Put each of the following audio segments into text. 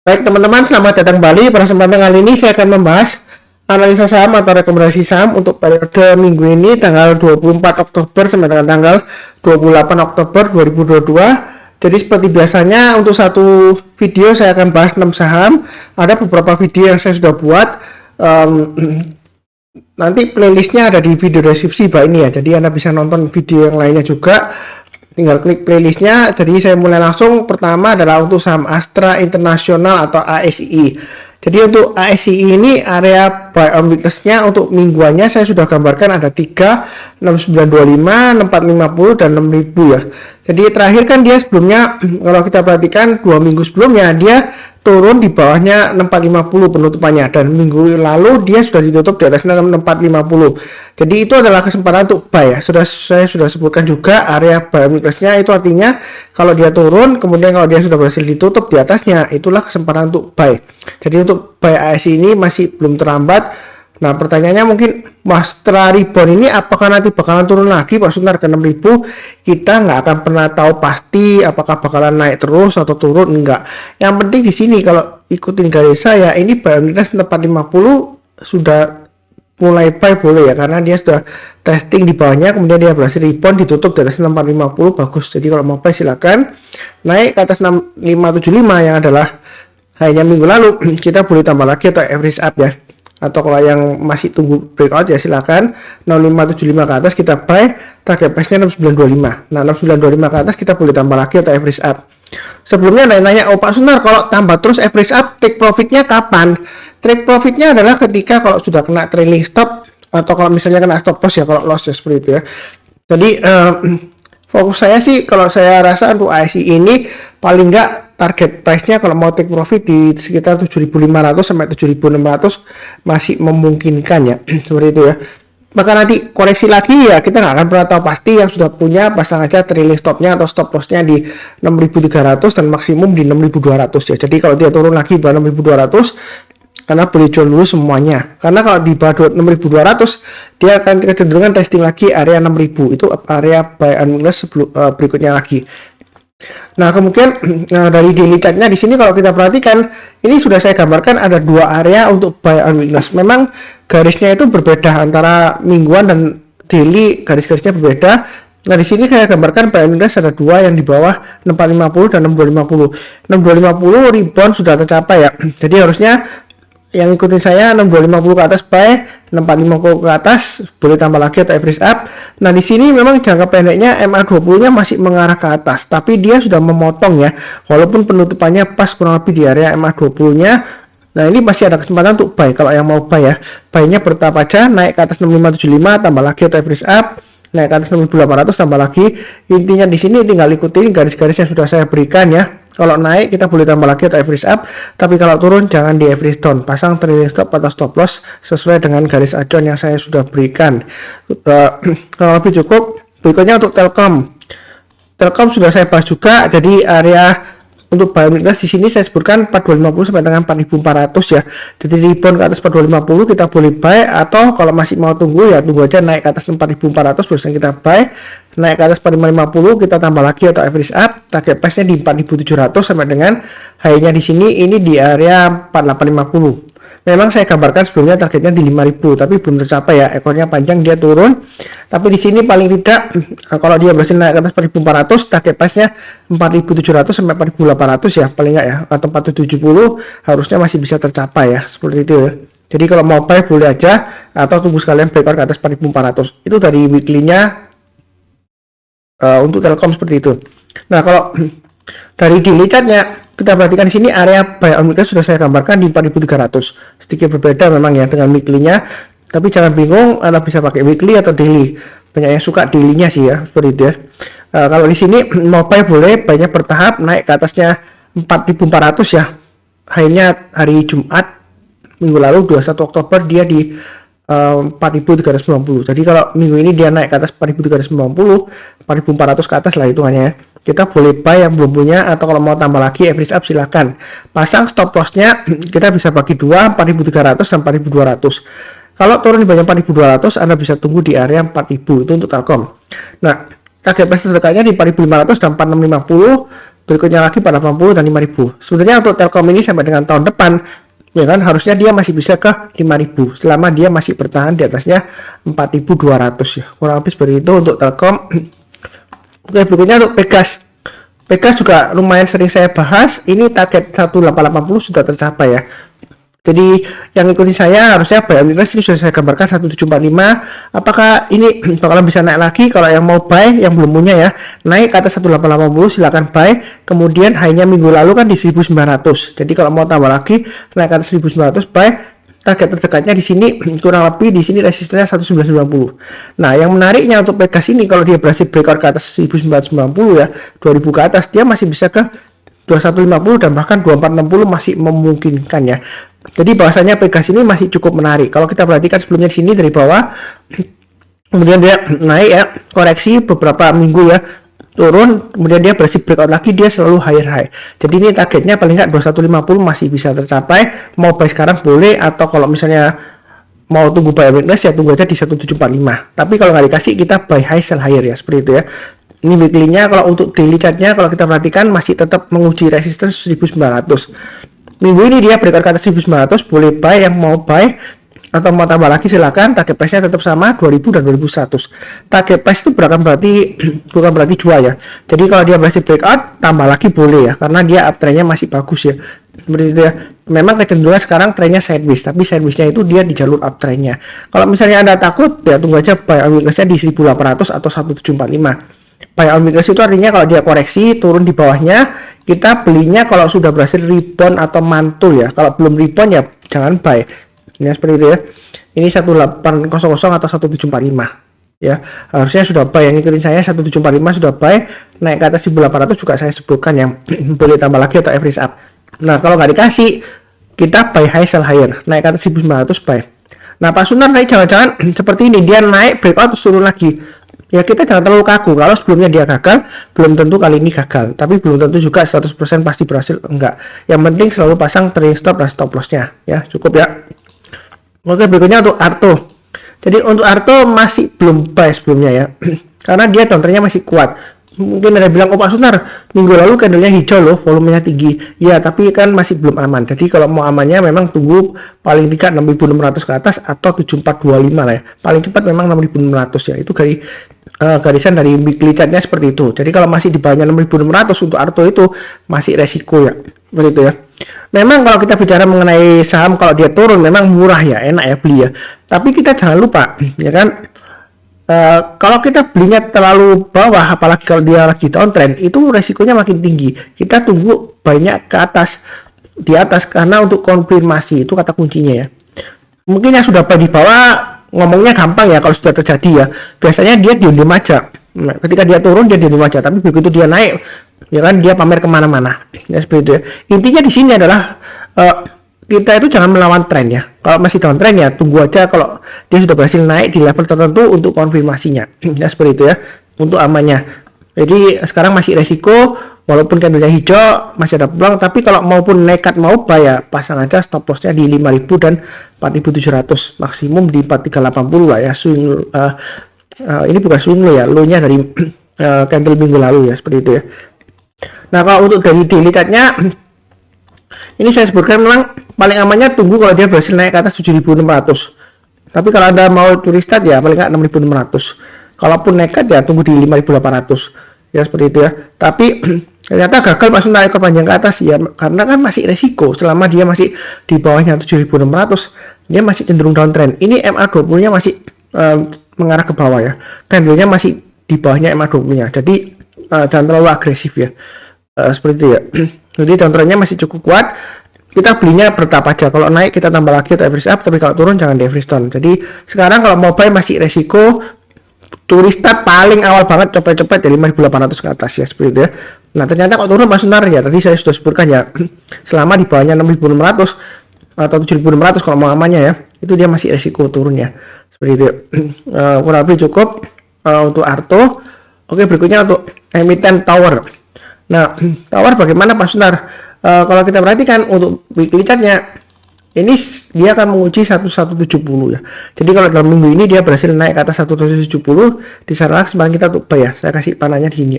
Baik teman-teman, selamat datang kembali. Pada kesempatan kali ini saya akan membahas analisa saham atau rekomendasi saham untuk periode minggu ini tanggal 24 Oktober sampai dengan tanggal 28 Oktober 2022. Jadi seperti biasanya untuk satu video saya akan bahas 6 saham. Ada beberapa video yang saya sudah buat. Nanti playlistnya ada di video deskripsi bawah ini ya. Jadi Anda bisa nonton video yang lainnya juga. Tinggal klik playlistnya. Jadi saya mulai langsung. Pertama adalah untuk saham Astra International atau ASI. Jadi untuk ASI ini area buy on weakness-nya untuk mingguannya saya sudah gambarkan ada 3, 6925, 6450 dan 6000 ya. Jadi terakhir kan dia sebelumnya kalau kita perhatikan 2 minggu sebelumnya dia turun di bawahnya 6450 penutupannya, dan minggu lalu dia sudah ditutup di atas 6450. Jadi itu adalah kesempatan untuk buy ya. Saya sudah sebutkan juga area buy weakness-nya itu artinya kalau dia turun kemudian kalau dia sudah berhasil ditutup di atasnya, itulah kesempatan untuk buy. Jadi untuk buy ASI ini masih belum terlambat. Nah pertanyaannya mungkin Astra Rebound ini apakah nanti bakalan turun lagi Pak Sunar ke 6000? Kita nggak akan pernah tahu pasti apakah bakalan naik terus atau turun, enggak. Yang penting di sini kalau ikutin garis saya ini buy weakness 450 sudah mulai buy boleh ya, karena dia sudah testing di bawahnya kemudian dia berhasil rebound ditutup di atas 6450, bagus. Jadi kalau mau buy silakan. Naik ke atas 6575 yang adalah hanya minggu lalu kita boleh tambah lagi atau average up ya. Atau kalau yang masih tunggu breakout ya silakan. 6575 ke atas kita buy, target price nya 6925. Nah 6925 ke atas kita boleh tambah lagi atau average up. Sebelumnya nanya, oh Pak Sunar kalau tambah terus average up take profitnya kapan? Take profitnya adalah ketika kalau sudah kena trailing stop atau kalau misalnya kena stop loss ya, kalau loss ya seperti itu ya. Jadi fokus saya sih kalau saya rasa untuk ASI ini paling enggak target price-nya kalau mau take profit di sekitar 7.500 sampai 7.600 masih memungkinkan ya. Seperti itu ya. Maka nanti koreksi lagi ya kita nggak akan pernah tahu pasti. Yang sudah punya pasang aja trailing stopnya atau stop loss-nya di 6.300 dan maksimum di 6.200 ya. Jadi kalau dia turun lagi di 6.200 karena boleh jual dulu semuanya. Karena kalau di bawah 6.200 dia akan kecenderungan testing lagi area 6.000, itu area buy and weakness berikutnya lagi. Nah kemudian dari daily chart-nya di sini kalau kita perhatikan ini sudah saya gambarkan ada dua area untuk buy and weakness. Memang garisnya itu berbeda antara mingguan dan daily, garis-garisnya berbeda. Nah di sini saya gambarkan buy and weakness ada dua yang di bawah 6450 dan 6250. 6250 rebound sudah tercapai ya. Jadi harusnya yang ikutin saya 6250 ke atas buy, 6450 ke atas boleh tambah lagi atau average up. Nah di sini memang jangka pendeknya MA20-nya masih mengarah ke atas, tapi dia sudah memotong ya, walaupun penutupannya pas kurang lebih di area MA20-nya. Nah ini masih ada kesempatan untuk buy kalau yang mau buy ya. Buy-nya bertahap aja, naik ke atas 6575 tambah lagi atau average up, naik ke atas 6800 tambah lagi. Intinya di sini tinggal ikutin garis-garis yang sudah saya berikan ya. Kalau naik kita boleh tambah lagi atau average up, tapi kalau turun jangan di average down. Pasang trailing stop atau stop loss sesuai dengan garis acuan yang saya sudah berikan. Kalau lebih cukup. Berikutnya untuk Telkom. Telkom sudah saya bahas juga. Jadi area untuk buy weakness di sini saya sebutkan 4250 sampai dengan 4400 ya. Jadi rebound ke atas 4250 kita boleh buy, atau kalau masih mau tunggu ya tunggu aja naik ke atas 4400 barusan kita buy. Naik ke atas 4550 kita tambah lagi atau average up, target price-nya di 4700 sampai dengan high-nya di sini ini di area 4850. Memang saya gambarkan sebelumnya targetnya di 5000 tapi belum tercapai ya, ekornya panjang dia turun. Tapi di sini paling tidak kalau dia berhasil naik ke atas 4400 target price-nya 4700 sampai 4800 ya paling enggak ya, atau 4770 harusnya masih bisa tercapai ya, seperti itu ya. Jadi kalau mau buy boleh aja atau tunggu sekalian breakout ke atas 4400. Itu dari weekly-nya untuk Telkom seperti itu. Nah kalau dari daily chart-nya kita perhatikan di sini area buy on weakness sudah saya gambarkan di 4300. Sedikit berbeda memang ya dengan weekly-nya, tapi jangan bingung Anda bisa pakai weekly atau daily. Banyak yang suka daily-nya sih ya, seperti itu ya. Kalau di sini mau buy boleh, banyak bertahap naik ke atasnya 4400 ya. Hanya hari Jumat minggu lalu 21 Oktober dia di 4390. Jadi kalau minggu ini dia naik ke atas 4390, 4400 ke atas lah hitungannya ya. Kita boleh buy yang belum punya, atau kalau mau tambah lagi average up silakan. Pasang stop loss-nya kita bisa bagi dua, 4300 dan 4200. Kalau turun di bawah 4200 Anda bisa tunggu di area 4000, itu untuk Telkom. Nah target price terdekatnya di 4500 dan 4650. berikutnya lagi 480 dan 5.000. Sebenarnya untuk Telkom ini sampai dengan tahun depan ya kan harusnya dia masih bisa ke 5.000 selama dia masih bertahan di atasnya 4.200 ya. Kurang lebih seperti itu untuk Telkom. Oke, berikutnya untuk Pegas. Pegas juga lumayan sering saya bahas. Ini target 1880 sudah tercapai ya. Jadi yang ikuti saya harusnya buy on weakness ini sudah saya gambarkan 1745. Apakah ini bakalan bisa naik lagi? Kalau yang mau buy, yang belum punya ya, naik ke atas 1880 silakan buy. Kemudian hanya minggu lalu kan di 1900. Jadi kalau mau tambah lagi naik ke atas 1900 buy. Target terdekatnya di sini kurang lebih di sini resistennya 1990. Nah, yang menariknya untuk Pegas ini kalau dia berhasil breakout ke atas 1990 ya, 2000 ke atas dia masih bisa ke 2150 dan bahkan 2460 masih memungkinkan ya. Jadi bahasanya Pegas ini masih cukup menarik. Kalau kita perhatikan sebelumnya di sini dari bawah, kemudian dia naik ya, koreksi beberapa minggu ya, turun, kemudian dia berhasil breakout lagi, dia selalu higher high. Jadi ini targetnya paling nggak 2150 masih bisa tercapai. Mau buy sekarang boleh, atau kalau misalnya mau tunggu buy weakness ya tunggu aja di 1745. Tapi kalau nggak dikasih kita buy high sell higher ya, seperti itu ya. Ini weekly-nya. Kalau untuk daily chart-nya kalau kita perhatikan masih tetap menguji resistance 1900. Minggu ini dia breakout ke atas 1900, boleh buy yang mau buy, atau mau tambah lagi silakan. Target price-nya tetap sama 2000 dan 2100. Target price itu bukan berarti jual ya. Jadi kalau dia berhasil breakout tambah lagi boleh ya, karena dia uptrend-nya masih bagus ya. Seperti itu ya. Memang kecenderungan sekarang trennya sideways, tapi sideways-nya itu dia di jalur uptrend-nya. Kalau misalnya Anda takut ya tunggu aja buy on weakness-nya di 1800 atau 1745. Buy on weakness itu artinya kalau dia koreksi turun di bawahnya, kita belinya kalau sudah berhasil rebound atau mantul ya. Kalau belum rebound ya jangan buy. Ini seperti itu ya. Ini 1800 atau 1745 ya. Harusnya sudah buy. Yang ngikutin saya 1745 sudah buy. Naik ke atas 1800 juga saya sebutkan yang boleh tambah lagi atau average up. Nah, kalau nggak dikasih kita buy high sell higher. Naik ke atas 1900 buy. Nah, Pak Sunar naik jangan-jangan seperti ini, dia naik breakout terus turun lagi. Ya kita jangan terlalu kaku. Kalau sebelumnya dia gagal, belum tentu kali ini gagal. Tapi belum tentu juga 100% pasti berhasil, enggak. Yang penting selalu pasang trailing stop dan stop loss-nya. Ya, cukup ya. Oke, berikutnya untuk Arto. Jadi untuk Arto masih belum buy sebelumnya ya. Karena dia downtrendnya masih kuat. Mungkin ada bilang, oh Pak Sunar, minggu lalu candlenya hijau loh, volumenya tinggi. Ya, tapi kan masih belum aman. Jadi kalau mau amannya memang tunggu paling tidak 6.600 ke atas atau 7425 lah ya. Paling cepat memang 6.600 ya. Itu garisan dari weekly chart-nya seperti itu. Jadi kalau masih di bawahnya 6.600 untuk Arto itu masih resiko ya. Seperti itu ya. Memang kalau kita bicara mengenai saham, kalau dia turun memang murah ya, enak ya beli ya. Tapi kita jangan lupa ya kan, kalau kita belinya terlalu bawah, apalagi kalau dia lagi downtrend, itu resikonya makin tinggi. Kita tunggu banyak ke atas, di atas, karena untuk konfirmasi itu kata kuncinya ya. Mungkin yang sudah di bawah ngomongnya gampang ya kalau sudah terjadi ya. Biasanya dia diam aja. Nah, ketika dia turun dia diam aja, tapi begitu dia naik, ya kan dia pamer kemana-mana. Ya seperti itu ya. Intinya di sini adalah kita itu jangan melawan tren ya. Kalau masih downtrend ya tunggu aja kalau dia sudah berhasil naik di level tertentu untuk konfirmasinya. Ya seperti itu ya, untuk amannya. Jadi sekarang masih resiko, walaupun candlenya hijau masih ada peluang, tapi kalau maupun nekat mau buy ya pasang aja stop lossnya di 5.000 dan 4.700, maksimum di 4.380 lah ya. Swing ini bukan swing low ya, low-nya dari candle minggu lalu ya, seperti itu ya. Nah, kalau untuk dari daily chart-nya ini saya sebutkan memang paling amannya tunggu kalau dia berhasil naik ke atas 7.600. Tapi kalau Anda mau curi start ya paling nggak 6.600. Kalaupun nekat ya tunggu di 5.800. Ya seperti itu ya. Tapi ternyata gagal pas naik ke panjang ke atas ya, karena kan masih resiko selama dia masih di bawahnya 7.600, dia masih cenderung downtrend. Ini MA20-nya masih mengarah ke bawah ya. Candlenya masih di bawahnya MA20-nya. Jadi jangan terlalu agresif ya. Seperti itu ya. Jadi downtrendnya masih cukup kuat. Kita belinya bertahap aja. Kalau naik kita tambah lagi atau average up, tapi kalau turun jangan di average down. Jadi sekarang kalau mau buy masih resiko. Curi start paling awal banget cepet-cepet dari 5.800 ke atas ya, seperti itu ya. Nah ternyata kalau turun Mas Sunar ya, tadi saya sudah sebutkan ya, selama di bawahnya 6.600 atau 7.600 kalau mau amannya ya, itu dia masih resiko turunnya, seperti itu ya. Kurang lebih cukup untuk Arto. Oke, berikutnya untuk emiten Tower. Nah Tower bagaimana Pak Sunar? Kalau kita perhatikan untuk weekly chart-nya, ini dia akan menguji 1170 ya. Jadi kalau dalam minggu ini dia berhasil naik ke atas 1170, di sana kesempatan kita untuk buy ya. Saya kasih panahnya di sini.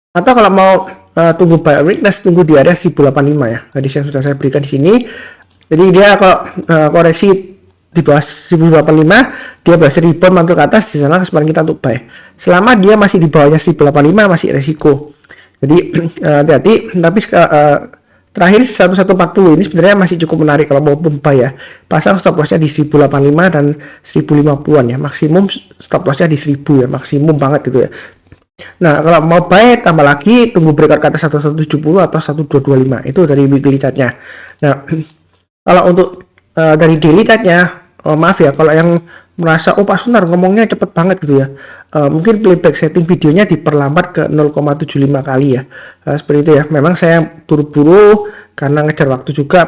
Atau kalau mau tunggu buy weakness, tunggu di area 1085 ya. Tadi yang sudah saya berikan di sini. Jadi dia kalau koreksi di bawah 1085, dia berhasil rebound mantul ke atas, di sana kesempatan kita untuk buy. Selama dia masih di bawahnya 1085 masih resiko. Jadi hati-hati, tapi terakhir 1140 ini sebenarnya masih cukup menarik kalau mau buy ya. Pasang stop lossnya di 1085 dan 1050-an ya. Maksimum stop lossnya di 1000 ya, maksimum banget gitu ya. Nah, kalau mau buy tambah lagi tunggu breakout ke atas 1170 atau 1225. Itu dari weekly chartnya. Nah, kalau untuk dari daily chartnya, maaf ya kalau yang merasa Pak Sunar ngomongnya cepet banget gitu ya, mungkin playback setting videonya diperlambat ke 0,75 kali ya, seperti itu ya. Memang saya buru-buru karena ngejar waktu juga,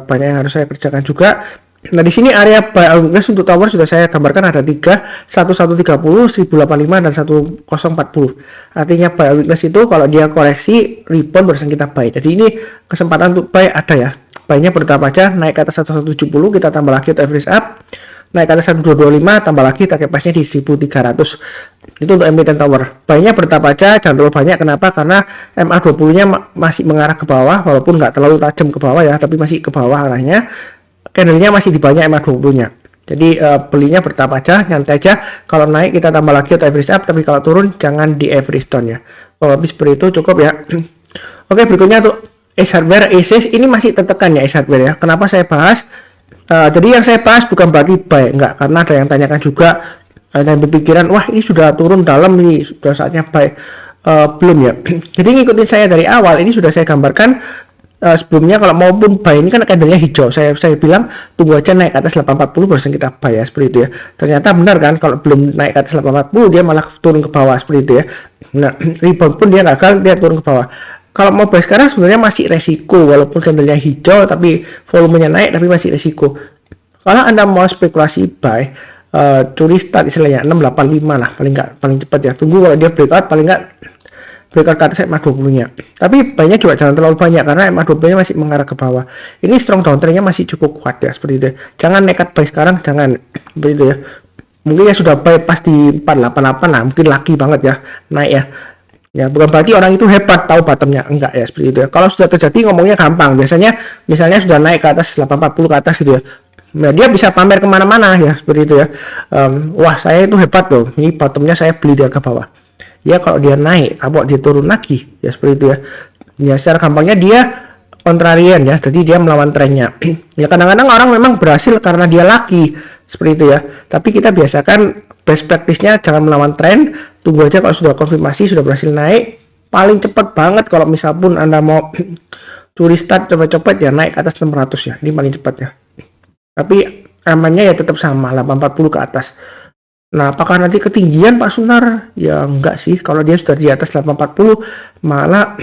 banyak yang harus saya kerjakan juga. Nah, di sini area buy weakness untuk tower sudah saya gambarkan ada 3, 1130, 1085 dan 1040. Artinya buy weakness itu kalau dia koreksi rebound barusan kita buy. Jadi ini kesempatan untuk buy ada ya. Buy-nya bertahap aja, naik ke atas 1170 kita tambah lagi untuk average up, naik ke atas 1225 tambah lagi target price-nya di 1300. Itu untuk emiten tower. Buy-nya bertahap aja, jangan terlalu banyak. Kenapa? Karena MA20-nya masih mengarah ke bawah, walaupun nggak terlalu tajam ke bawah ya, tapi masih ke bawah arahnya. Candle-nya masih di banyak MA20-nya. Jadi belinya bertahap aja, nyantai aja. Kalau naik kita tambah lagi untuk average up, tapi kalau turun jangan di average down ya. Kalau habis seperti itu cukup ya. Oke, berikutnya tuh Ace Hardware, Aces ini masih tertekan ya Ace Hardware ya. Kenapa saya bahas? Jadi yang saya bahas bukan berarti buy, enggak, karena ada yang tanyakan juga, ada yang berpikiran wah ini sudah turun dalam nih, sudah saatnya buy. Belum ya. Jadi ngikutin saya dari awal, ini sudah saya gambarkan sebelumnya. Kalau maupun buy ini kan candlenya hijau, saya bilang tunggu aja naik ke atas 840 baru kita buy ya, seperti itu ya. Ternyata benar kan, kalau belum naik ke atas 840 dia malah turun ke bawah seperti itu ya. Nah, rebound pun dia gagal, dia turun ke bawah. Kalau mau buy sekarang sebenarnya masih resiko, walaupun candlenya hijau tapi volumenya naik, tapi masih resiko. Kalau Anda mau spekulasi buy, curi start istilahnya 685 lah paling cepat ya. Tunggu kalau dia breakout, paling nggak breakout ke atas MA20-nya. Tapi buy-nya juga jangan terlalu banyak karena MA20-nya masih mengarah ke bawah. Ini strong downtrend-nya masih cukup kuat ya, seperti itu. Jangan nekat buy sekarang, jangan seperti itu ya. Mungkin ya sudah buy pas di 488 lah, mungkin lagi banget ya naik ya. Ya, bukan berarti orang itu hebat tahu bottomnya, enggak ya, seperti itu ya. Kalau sudah terjadi ngomongnya gampang, biasanya misalnya sudah naik ke atas 840 ke atas gitu ya, nah, dia bisa pamer kemana-mana ya, seperti itu ya. Wah saya itu hebat loh, ini bottomnya saya beli di harga bawah ya. Kalau dia naik, kalau dia turun lagi ya, seperti itu ya. Ya secara gampangnya dia kontrarian ya, jadi dia melawan trennya. Ya kadang-kadang orang memang berhasil karena dia laki, seperti itu ya. Tapi kita biasakan best practice-nya jangan melawan tren, tunggu aja kalau sudah konfirmasi sudah berhasil naik. Paling cepat banget kalau misal pun Anda mau curi start coba-coba ya naik ke atas 600 ya, ini paling cepat ya. Tapi amannya ya tetap sama 840 ke atas. Nah, apakah nanti ketinggian Pak Sunar? Ya enggak sih, kalau dia sudah di atas 840 malah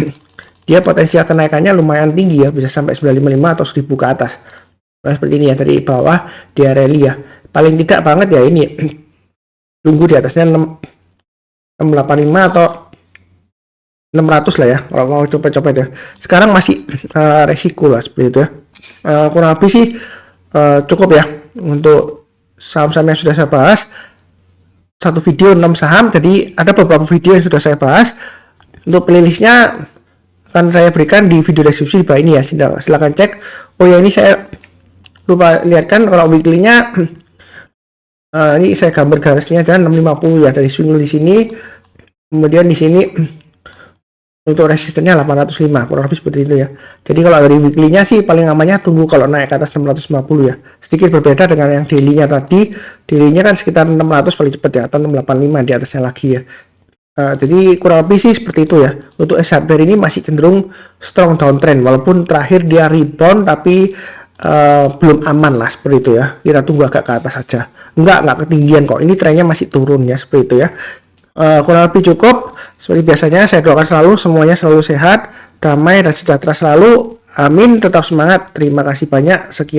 dia potensial kenaikannya lumayan tinggi ya, bisa sampai 955 atau 1000 ke atas. Nah, seperti ini ya, dari bawah dia rally ya. Paling tidak banget ya ini tunggu di atasnya 685 atau 600 lah ya kalau mau coba-coba ya. Sekarang masih resiko lah seperti itu ya. Kurang lebih sih cukup ya untuk saham-saham yang sudah saya bahas. Satu video 6 saham, jadi ada beberapa video yang sudah saya bahas. Untuk playlistnya akan saya berikan di video deskripsi di bawah ini ya, silahkan cek. Oh ya, ini saya lupa lihatkan kalau weekly-nya. Ini saya gambar garisnya aja 650 ya, dari swing di sini, kemudian di sini untuk resistennya 805, kurang lebih seperti itu ya. Jadi kalau dari weekly-nya sih paling amannya tunggu kalau naik ke atas 650 ya. Sedikit berbeda dengan yang daily-nya tadi. Daily-nya kan sekitar 600 paling cepat ya, atau 685 di atasnya lagi ya. Jadi kurang lebih sih seperti itu ya. Untuk Ace Hardware ini masih cenderung strong downtrend, walaupun terakhir dia rebound tapi belum aman lah seperti itu ya. Kita tunggu agak ke atas saja. Enggak ketinggian kok. Ini trennya masih turun ya, seperti itu ya. Kurang lebih cukup. Seperti biasanya saya doakan selalu semuanya selalu sehat, damai dan sejahtera selalu. Amin. Tetap semangat. Terima kasih banyak. Sekian.